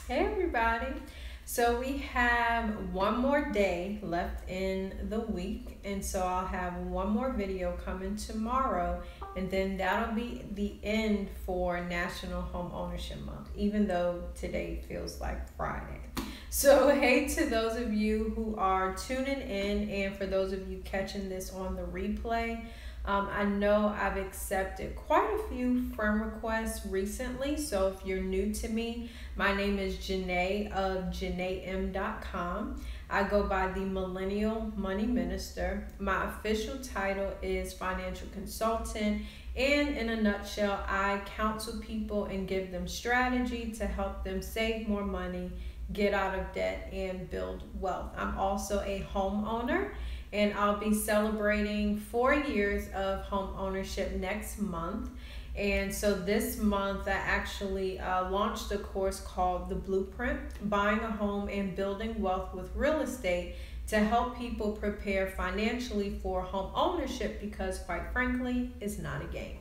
Hey everybody. So we have one more day left in the week, and so I'll have one more video coming tomorrow, and then that'll be the end for National Home Ownership Month, even though today feels like Friday. So hey to those of you who are tuning in, and for those of you catching this on the replay. I know I've accepted quite a few friend requests recently, so if you're new to me, my name is Janae of JanaeM.com. I go by the Millennial Money Minister. My official title is Financial Consultant, and in a nutshell, I counsel people and give them strategy to help them save more money, get out of debt, and build wealth. I'm also a homeowner, and I'll be celebrating 4 years of home ownership next month. And so this month I actually launched a course called The Blueprint, Buying a Home and Building Wealth with Real Estate, to help people prepare financially for home ownership, because quite frankly, it's not a game.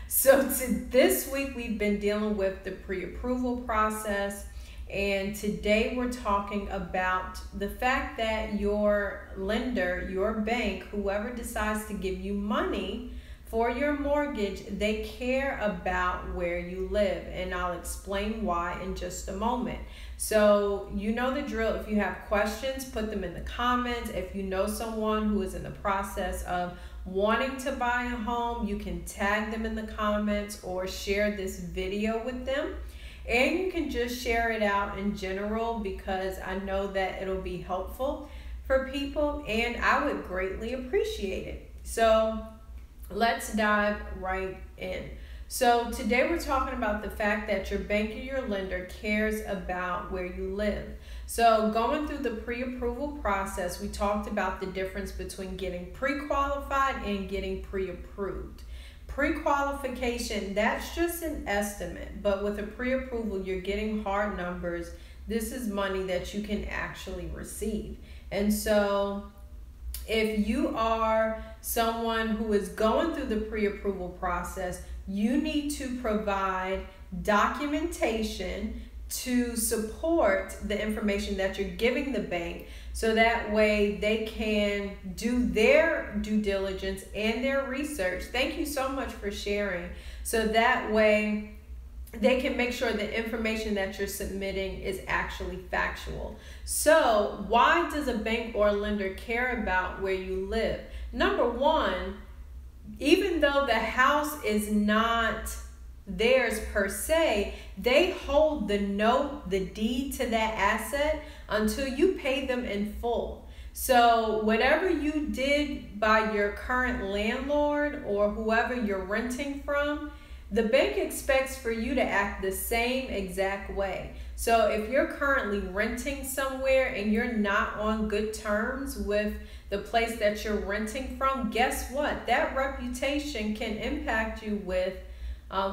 So this week we've been dealing with the pre-approval process. And today we're talking about the fact that your lender, your bank, whoever decides to give you money for your mortgage, they care about where you live. And I'll explain why in just a moment. So you know the drill. If you have questions, put them in the comments. If you know someone who is in the process of wanting to buy a home, you can tag them in the comments or share this video with them. And you can just share it out in general, because I know that it'll be helpful for people and I would greatly appreciate it. So let's dive right in. So today we're talking about the fact that your bank or your lender cares about where you live. So going through the pre-approval process, we talked about the difference between getting pre-qualified and getting pre-approved. Pre-qualification, that's just an estimate, but with a pre-approval, you're getting hard numbers. This is money that you can actually receive. And so if you are someone who is going through the pre-approval process, you need to provide documentation to support the information that you're giving the bank, so that way they can do their due diligence and their research. Thank you so much for sharing. So that way they can make sure the information that you're submitting is actually factual. So why does a bank or a lender care about where you live? Number one, even though the house is not theirs per se, they hold the note, the deed to that asset until you pay them in full. So whatever you did by your current landlord or whoever you're renting from, the bank expects for you to act the same exact way. So if you're currently renting somewhere and you're not on good terms with the place that you're renting from, guess what? That reputation can impact you with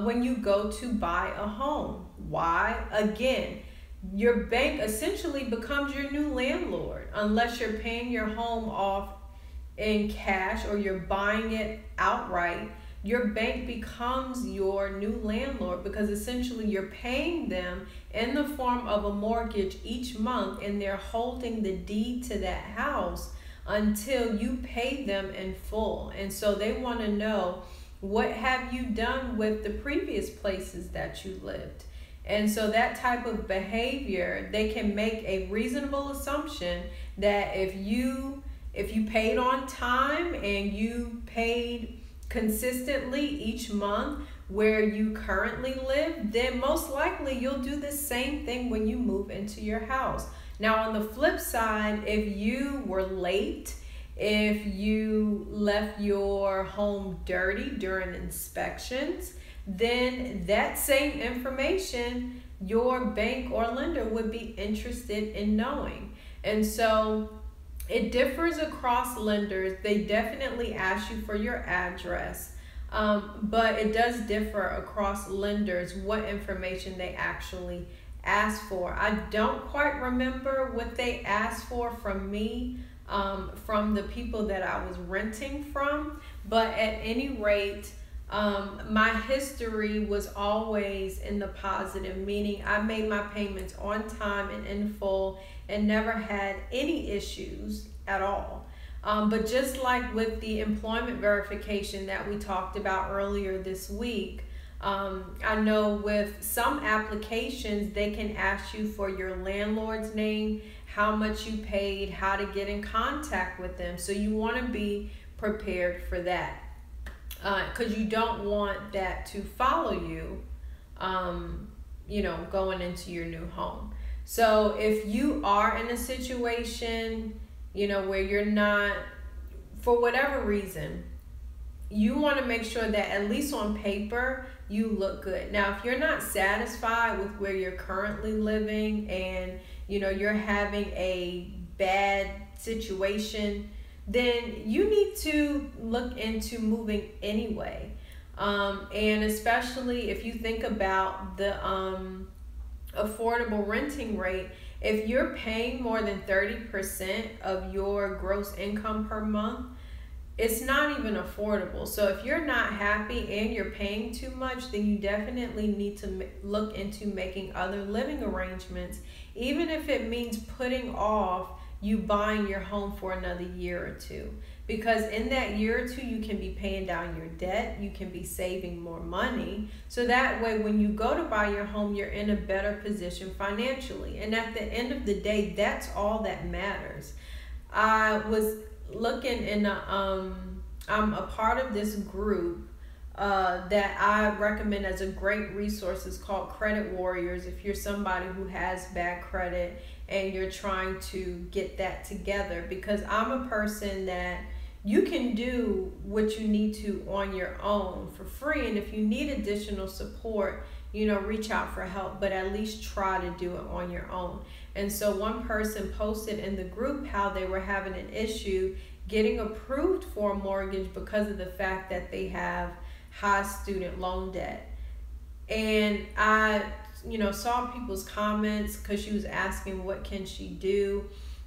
when you go to buy a home. Why? Again, your bank essentially becomes your new landlord unless you're paying your home off in cash or you're buying it outright. Your bank becomes your new landlord, because essentially you're paying them in the form of a mortgage each month, and they're holding the deed to that house until you pay them in full. And so they want to know, what have you done with the previous places that you lived? And so that type of behavior, they can make a reasonable assumption that if you paid on time and you paid consistently each month where you currently live, then most likely you'll do the same thing when you move into your house. Now on the flip side, if you were late, if you left your home dirty during inspections, then that same information your bank or lender would be interested in knowing. And so it differs across lenders. They definitely ask you for your address, but it does differ across lenders what information they actually ask for. I don't quite remember what they asked for from me, from the people that I was renting from, but at any rate, My history was always in the positive, meaning I made my payments on time and in full and never had any issues at all. But just like with the employment verification that we talked about earlier this week, I know with some applications, they can ask you for your landlord's name, how much you paid, how to get in contact with them. So you want to be prepared for that, because you don't want that to follow you, going into your new home. So if you are in a situation, where you're not, for whatever reason, you want to make sure that at least on paper you look good. Now, if you're not satisfied with where you're currently living and you're having a bad situation, then you need to look into moving anyway. And especially if you think about the affordable renting rate, if you're paying more than 30% of your gross income per month, it's not even affordable. So if you're not happy and you're paying too much, then you definitely need to look into making other living arrangements, even if it means putting off you buying your home for another year or two. Because in that year or two, you can be paying down your debt, you can be saving more money. So that way, when you go to buy your home, you're in a better position financially. And at the end of the day, that's all that matters. I was looking in I'm a part of this group that I recommend as a great resource. It's called Credit Warriors. If you're somebody who has bad credit and you're trying to get that together, because I'm a person that you can do what you need to on your own for free, and if you need additional support, reach out for help, but at least try to do it on your own. And so one person posted in the group how they were having an issue getting approved for a mortgage because of the fact that they have high student loan debt. And I saw people's comments, because she was asking what can she do,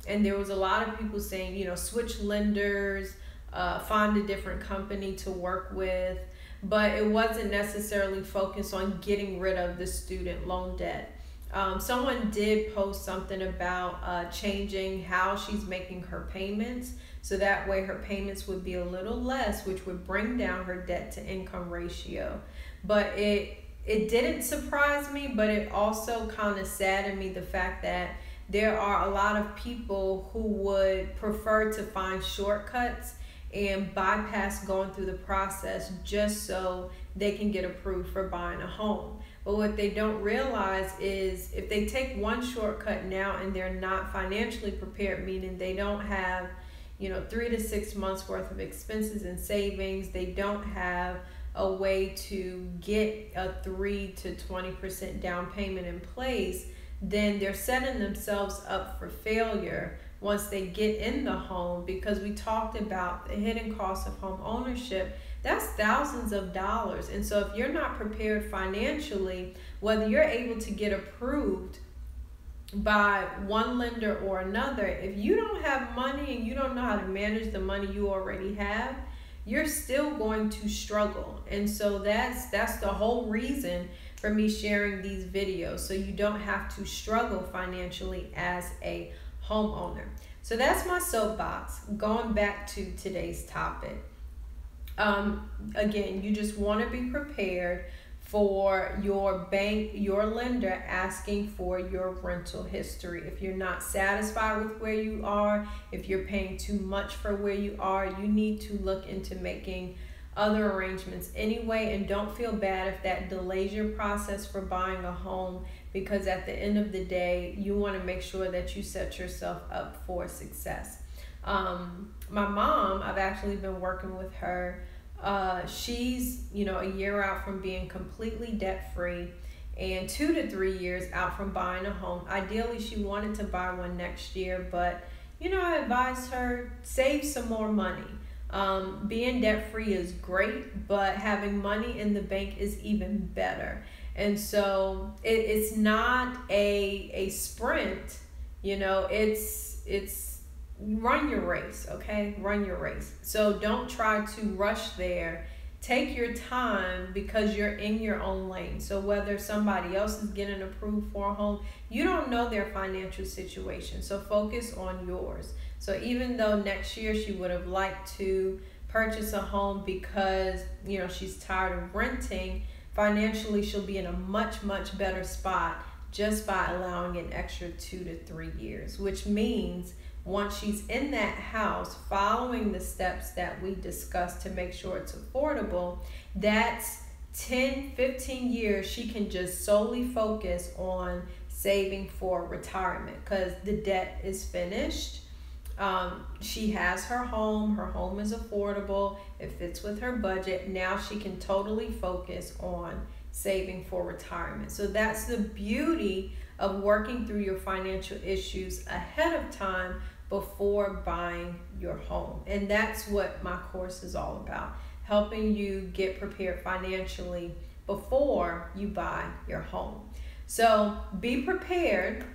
and there was a lot of people saying switch lenders, find a different company to work with, but it wasn't necessarily focused on getting rid of the student loan debt. Someone did post something about changing how she's making her payments, so that way her payments would be a little less, which would bring down her debt to income ratio. But it didn't surprise me, but it also kind of saddened me, the fact that there are a lot of people who would prefer to find shortcuts and bypass going through the process just so they can get approved for buying a home. But what they don't realize is if they take one shortcut now and they're not financially prepared, meaning they don't have 3 to 6 months worth of expenses and savings, they don't have a way to get a 3 to 20% down payment in place, then they're setting themselves up for failure once they get in the home. Because we talked about the hidden cost of home ownership, that's thousands of dollars. And so if you're not prepared financially, whether you're able to get approved by one lender or another, if you don't have money and you don't know how to manage the money you already have, you're still going to struggle. And so that's the whole reason for me sharing these videos, so you don't have to struggle financially as a homeowner. So that's my soapbox. Going back to today's topic. Again, you just want to be prepared for your bank, your lender asking for your rental history. If you're not satisfied with where you are, if you're paying too much for where you are, you need to look into making other arrangements anyway. And don't feel bad if that delays your process for buying a home, because at the end of the day, you want to make sure that you set yourself up for success. My mom, I've actually been working with her. She's, a year out from being completely debt free and 2 to 3 years out from buying a home. Ideally, she wanted to buy one next year, but, I advised her, save some more money. Being debt free is great, but having money in the bank is even better. And so it's not a sprint, it's run your race, okay? Run your race. So don't try to rush there take your time because you're in your own lane. So whether somebody else is getting approved for a home, you don't know their financial situation. So focus on yours. So even though next year she would have liked to purchase a home because, you know, she's tired of renting, financially she'll be in a much, much better spot just by allowing an extra 2 to 3 years, which means once she's in that house, following the steps that we discussed to make sure it's affordable, that's 10, 15 years she can just solely focus on saving for retirement because the debt is finished. She has her home is affordable, it fits with her budget. Now she can totally focus on saving for retirement. So that's the beauty of working through your financial issues ahead of time before buying your home. And that's what my course is all about, helping you get prepared financially before you buy your home. So be prepared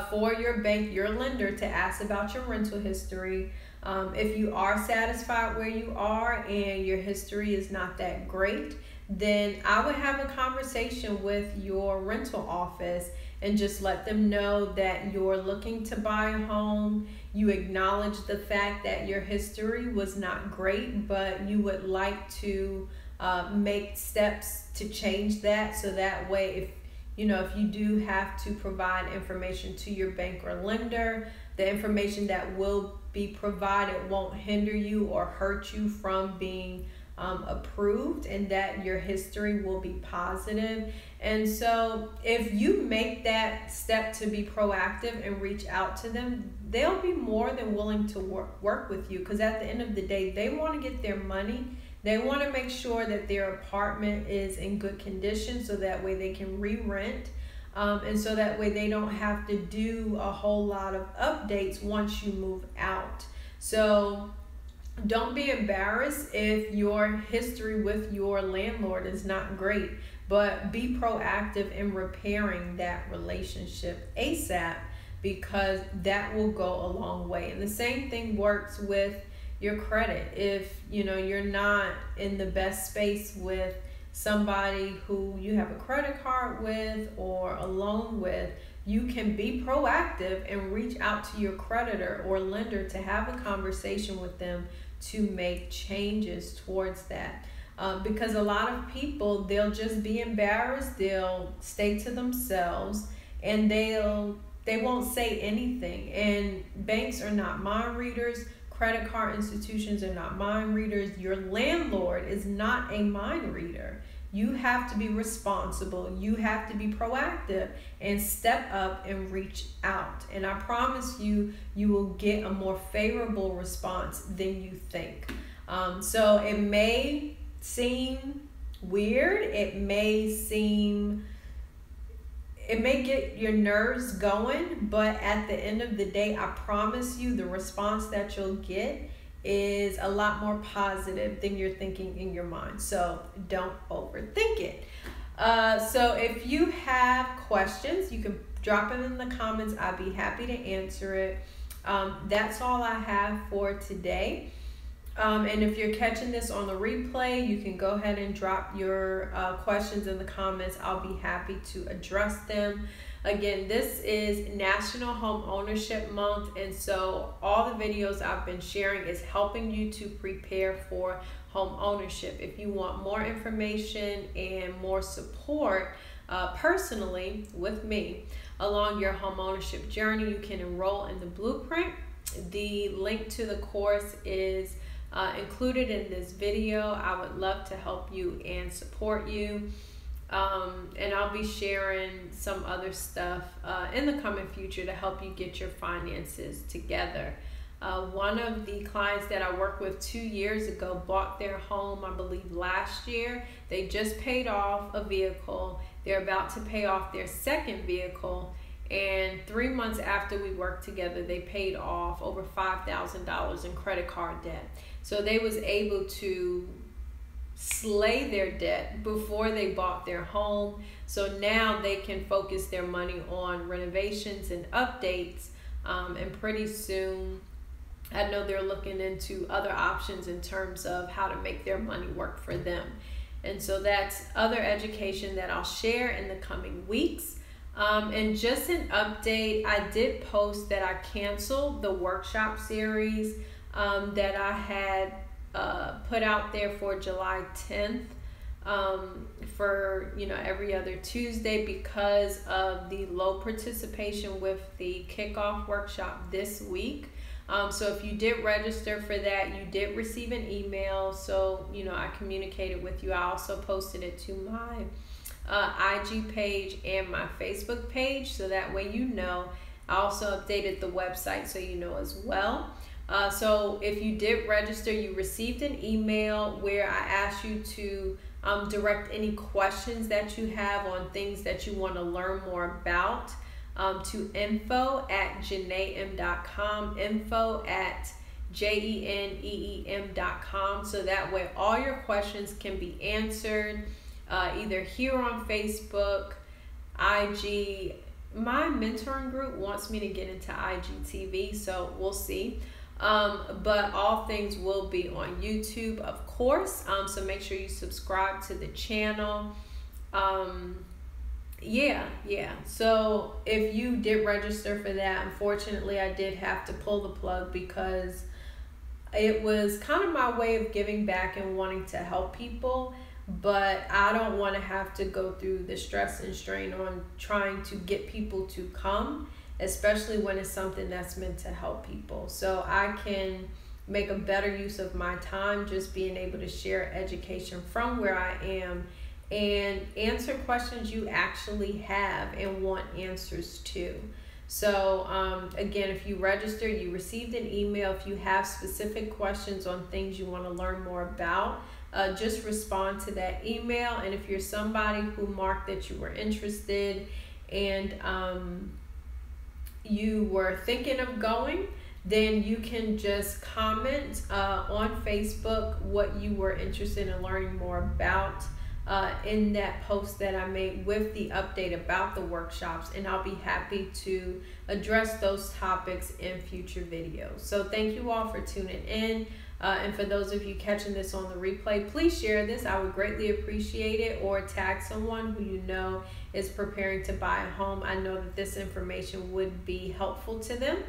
for your bank, your lender, to ask about your rental history. If you are satisfied where you are and your history is not that great, then I would have a conversation with your rental office and just let them know that you're looking to buy a home. You acknowledge the fact that your history was not great, but you would like to make steps to change that, so that way if you do have to provide information to your bank or lender, the information that will be provided won't hinder you or hurt you from being approved, and that your history will be positive. And so if you make that step to be proactive and reach out to them, they'll be more than willing to work with you, because at the end of the day, they want to get their money. They want to make sure that their apartment is in good condition, so that way they can re-rent, and so that way they don't have to do a whole lot of updates once you move out. So don't be embarrassed if your history with your landlord is not great, but be proactive in repairing that relationship ASAP, because that will go a long way. And the same thing works with your credit. If you're not in the best space with somebody who you have a credit card with or a loan with, you can be proactive and reach out to your creditor or lender to have a conversation with them to make changes towards that. Because a lot of people, they'll just be embarrassed, they'll stay to themselves, and they won't say anything. And banks are not mind readers. Credit card institutions are not mind readers. Your landlord is not a mind reader. You have to be responsible. You have to be proactive and step up and reach out. And I promise you, you will get a more favorable response than you think. So it may seem weird. It may get your nerves going, but at the end of the day, I promise you the response that you'll get is a lot more positive than you're thinking in your mind. So don't overthink it. So if you have questions, you can drop them in the comments. I'd be happy to answer it. That's all I have for today. And if you're catching this on the replay, you can go ahead and drop your questions in the comments. I'll be happy to address them. Again, this is National Home Ownership Month, and so all the videos I've been sharing is helping you to prepare for home ownership. If you want more information and more support personally with me along your home ownership journey, you can enroll in the Blueprint. The link to the course is included in this video. I would love to help you and support you. And I'll be sharing some other stuff in the coming future to help you get your finances together. One of the clients that I worked with 2 years ago bought their home, I believe, last year. They just paid off a vehicle. They're about to pay off their second vehicle. And 3 months after we worked together, they paid off over $5,000 in credit card debt. So they was able to slay their debt before they bought their home. So now they can focus their money on renovations and updates. And pretty soon I know they're looking into other options in terms of how to make their money work for them. And so that's other education that I'll share in the coming weeks. And just an update, I did post that I canceled the workshop series that I had put out there for July 10th for every other Tuesday because of the low participation with the kickoff workshop this week. So if you did register for that, you did receive an email. So, I communicated with you. I also posted it to my IG page and my Facebook page. So that way I also updated the website so as well. So if you did register, you received an email where I asked you to direct any questions that you have on things that you want to learn more about. To info@jeneem.com, info@jeneem.com. So that way all your questions can be answered either here on Facebook, IG. My mentoring group wants me to get into IGTV, so we'll see. But all things will be on YouTube, of course. So make sure you subscribe to the channel. So if you did register for that, unfortunately I did have to pull the plug because it was kind of my way of giving back and wanting to help people, but I don't want to have to go through the stress and strain on trying to get people to come, especially when it's something that's meant to help people. So I can make a better use of my time just being able to share education from where I am and answer questions you actually have and want answers to. So again, if you register, you received an email. If you have specific questions on things you want to learn more about, just respond to that email. And if you're somebody who marked that you were interested and you were thinking of going, then you can just comment on Facebook what you were interested in learning more about in that post that I made with the update about the workshops, and I'll be happy to address those topics in future videos. So thank you all for tuning in, and for those of you catching this on the replay, please share this. I would greatly appreciate it, or tag someone who you know is preparing to buy a home. I know that this information would be helpful to them.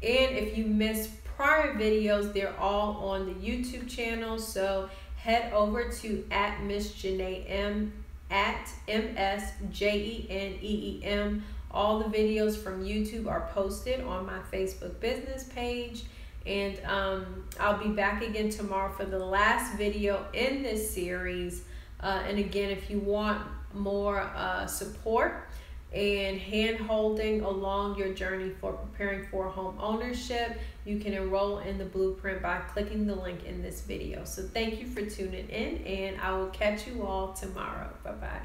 And if you missed prior videos, they're all on the YouTube channel, so head over to @MissJeneeM, @MSJeneem. All the videos from YouTube are posted on my Facebook business page. And I'll be back again tomorrow for the last video in this series. And again, if you want more support and hand-holding along your journey for preparing for home ownership, you can enroll in the blueprint by clicking the link in this video. So thank you for tuning in, and I will catch you all tomorrow. Bye-bye.